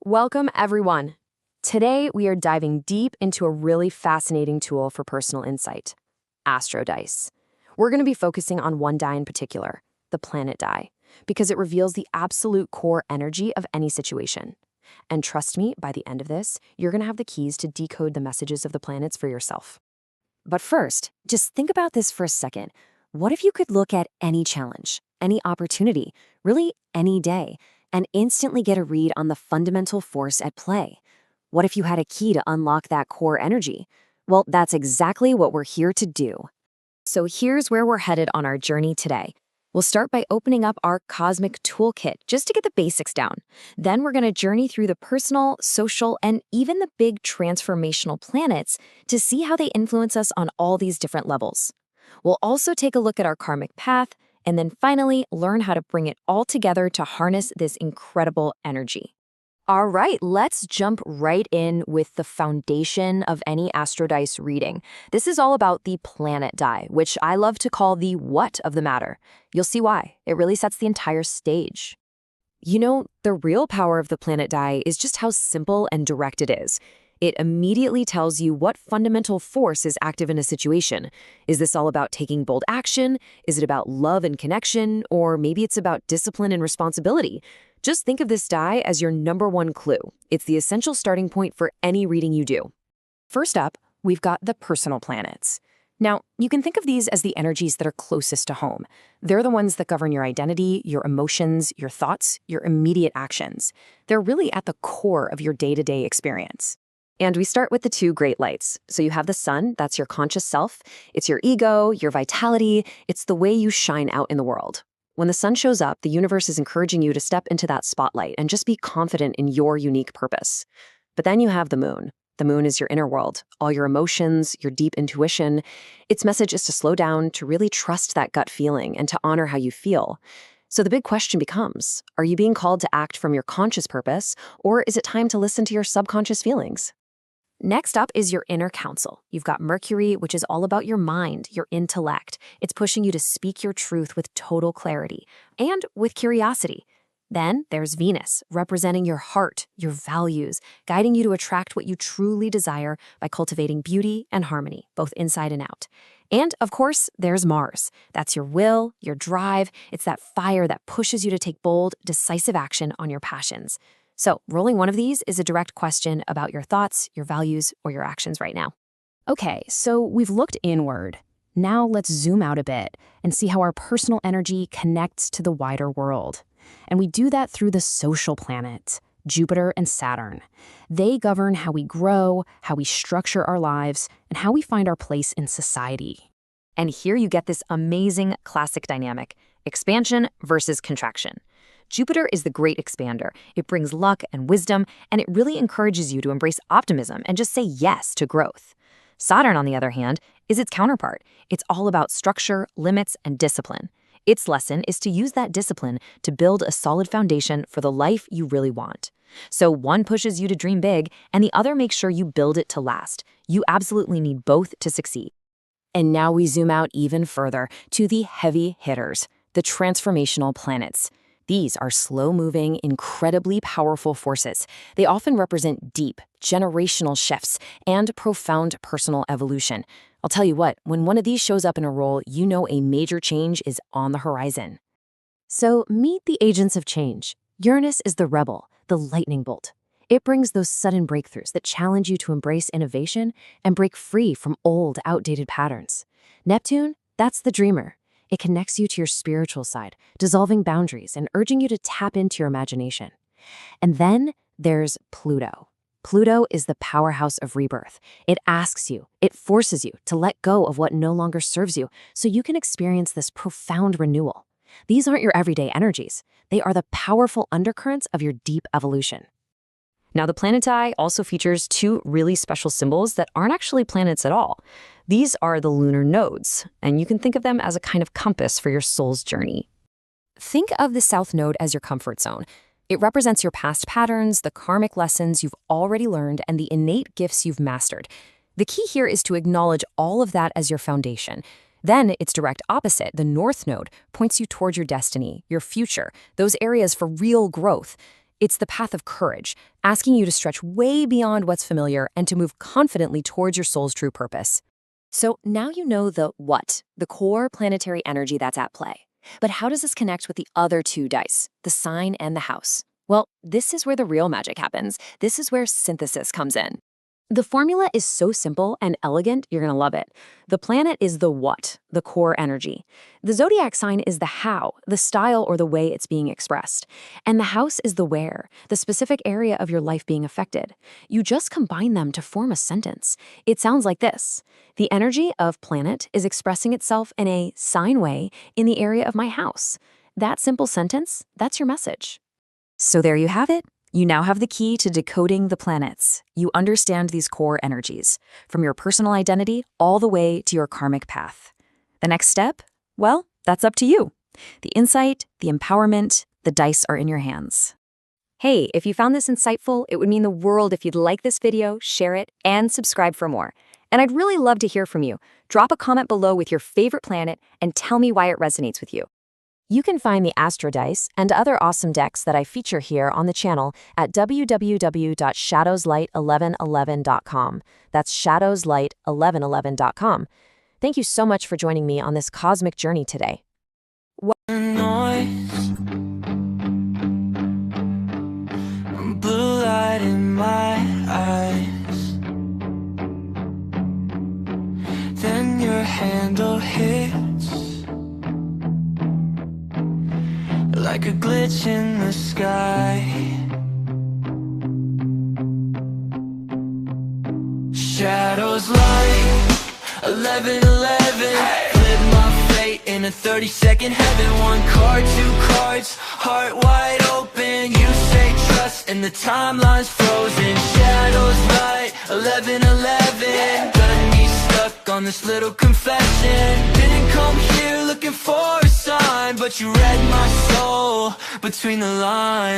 Welcome, everyone. Today, we are diving deep into a really fascinating tool for personal insight, Astro Dice. We're going to be focusing on one die in particular, the Planet Die, because it reveals the absolute core energy of any situation. And trust me, by the end of this, you're going to have the keys to decode the messages of the planets for yourself. But first, just think about this for a second. What if you could look at any challenge, any opportunity, really any day, and instantly get a read on the fundamental force at play? What if you had a key to unlock that core energy? Well, that's exactly what we're here to do. So here's where we're headed on our journey today. We'll start by opening up our cosmic toolkit just to get the basics down. Then we're going to journey through the personal, social, and even the big transformational planets to see how they influence us on all these different levels. We'll also take a look at our karmic path, and then finally learn how to bring it all together to harness this incredible energy. All right, let's jump right in with the foundation of any Astro Dice reading. This is all about the Planet Die, which I love to call the what of the matter. You'll see why. It really sets the entire stage. You know, the real power of the Planet Die is just how simple and direct it is. It immediately tells you what fundamental force is active in a situation. Is this all about taking bold action? Is it about love and connection? Or maybe it's about discipline and responsibility? Just think of this die as your number one clue. It's the essential starting point for any reading you do. First up, we've got the personal planets. Now, you can think of these as the energies that are closest to home. They're the ones that govern your identity, your emotions, your thoughts, your immediate actions. They're really at the core of your day-to-day experience. And we start with the two great lights. So you have the sun, that's your conscious self. It's your ego, your vitality. It's the way you shine out in the world. When the sun shows up, the universe is encouraging you to step into that spotlight and just be confident in your unique purpose. But then you have the moon. The moon is your inner world, all your emotions, your deep intuition. Its message is to slow down, to really trust that gut feeling, and to honor how you feel. So the big question becomes, are you being called to act from your conscious purpose, or is it time to listen to your subconscious feelings? Next up is your inner council. You've got Mercury, which is all about your mind, your intellect. It's pushing you to speak your truth with total clarity and with curiosity. Then there's Venus, representing your heart, your values, guiding you to attract what you truly desire by cultivating beauty and harmony, both inside and out. And, of course, there's Mars. That's your will, your drive. It's that fire that pushes you to take bold, decisive action on your passions. So, rolling one of these is a direct question about your thoughts, your values, or your actions right now. Okay, so we've looked inward. Now let's zoom out a bit and see how our personal energy connects to the wider world. And we do that through the social planets, Jupiter and Saturn. They govern how we grow, how we structure our lives, and how we find our place in society. And here you get this amazing classic dynamic, expansion versus contraction. Jupiter is the great expander. It brings luck and wisdom, and it really encourages you to embrace optimism and just say yes to growth. Saturn, on the other hand, is its counterpart. It's all about structure, limits, and discipline. Its lesson is to use that discipline to build a solid foundation for the life you really want. So one pushes you to dream big, and the other makes sure you build it to last. You absolutely need both to succeed. And now we zoom out even further to the heavy hitters, the transformational planets. These are slow-moving, incredibly powerful forces. They often represent deep, generational shifts and profound personal evolution. I'll tell you what, when one of these shows up in a role, you know a major change is on the horizon. So meet the agents of change. Uranus is the rebel, the lightning bolt. It brings those sudden breakthroughs that challenge you to embrace innovation and break free from old, outdated patterns. Neptune, that's the dreamer. It connects you to your spiritual side, dissolving boundaries and urging you to tap into your imagination. And then there's Pluto. Pluto is the powerhouse of rebirth. It asks you, it forces you to let go of what no longer serves you so you can experience this profound renewal. These aren't your everyday energies. They are the powerful undercurrents of your deep evolution. Now, the Planet Die also features two really special symbols that aren't actually planets at all. These are the lunar nodes, and you can think of them as a kind of compass for your soul's journey. Think of the South Node as your comfort zone. It represents your past patterns, the karmic lessons you've already learned, and the innate gifts you've mastered. The key here is to acknowledge all of that as your foundation. Then its direct opposite, the North Node, points you toward your destiny, your future, those areas for real growth. It's the path of courage, asking you to stretch way beyond what's familiar and to move confidently towards your soul's true purpose. So now you know the what, the core planetary energy that's at play. But how does this connect with the other two dice, the sign and the house? Well, this is where the real magic happens. This is where synthesis comes in. The formula is so simple and elegant, you're going to love it. The planet is the what, the core energy. The zodiac sign is the how, the style or the way it's being expressed. And the house is the where, the specific area of your life being affected. You just combine them to form a sentence. It sounds like this. The energy of planet is expressing itself in a sign way in the area of my house. That simple sentence, that's your message. So there you have it. You now have the key to decoding the planets. You understand these core energies, from your personal identity all the way to your karmic path. The next step? Well, that's up to you. The insight, the empowerment, the dice are in your hands. Hey, if you found this insightful, it would mean the world if you'd like this video, share it, and subscribe for more. And I'd really love to hear from you. Drop a comment below with your favorite planet and tell me why it resonates with you. You can find the Astro Dice and other awesome decks that I feature here on the channel at www.shadowslight1111.com. That's shadowslight1111.com. Thank you so much for joining me on this cosmic journey today. Blue light in my eyes, then your handle hits like a glitch in the sky. Shadows light 11:11. Flip my fate in a 30-second heaven. One card, two cards, heart wide open. You say trust and the timeline's frozen. Shadows light 11:11. Got me stuck on this little confession. Didn't come here looking for a sign, but you read my soul between the lines.